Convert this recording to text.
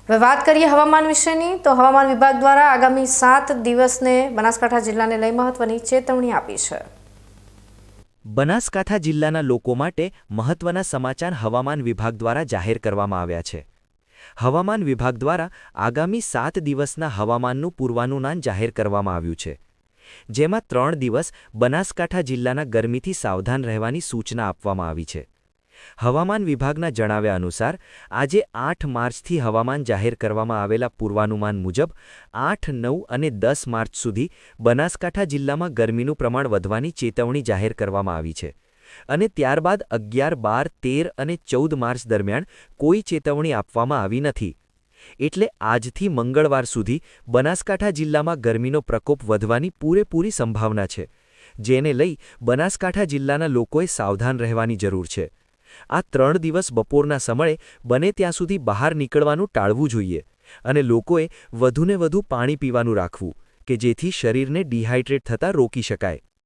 હવે વાત કરીએ હવામાન વિશેની તો હવામાન વિભાગ દ્વારા આગામી 7 દિવસને બનાસકાંઠા જિલ્લાને લઈ મહત્વની ચેતવણી આપી છે। બનાસકાંઠા જિલ્લાના લોકો માટે મહત્વના સમાચાર હવામાન વિભાગ દ્વારા જાહેર કરવામાં આવ્યા છે। હવામાન વિભાગ દ્વારા આગામી 7 દિવસના હવામાનનું પૂર્વાનુમાન જાહેર કરવામાં આવ્યું છે, જેમાં 3 દિવસ બનાસકાંઠા જિલ્લાના ગરમીથી સાવધાન રહેવાની સૂચના આપવામાં આવી છે। હવામાન વિભાગના જણાવ્યા અનુસાર આજે 8 માર્ચથી હવામાન જાહેર કરવામાં આવેલા પૂર્વાનુમાન મુજબ 8, 9 અને 10 માર્ચ સુધી બનાસકાંઠા જિલ્લામાં ગરમીનું પ્રમાણ વધવાની ચેતવણી જાહેર કરવામાં આવી છે અને ત્યારબાદ 11, 12, 13 અને 14 માર્ચ દરમિયાન કોઈ ચેતવણી આપવામાં આવી નથી। એટલે આજથી મંગળવાર સુધી બનાસકાંઠા જિલ્લામાં ગરમીનો પ્રકોપ વધવાની પૂરેપૂરી સંભાવના છે, જેને લઈ બનાસકાંઠા જિલ્લાના લોકોએ સાવધાન રહેવાની જરૂર છે। આ 3 દિવસ બપોરના સમયે બને ત્યાં સુધી બહાર નીકળવાનું ટાળવું જોઈએ અને લોકોએ વધુને વધુ પાણી પીવાનું રાખવું કે જેથી શરીરને ડિહાઇડ્રેટ થતાં રોકી શકાય।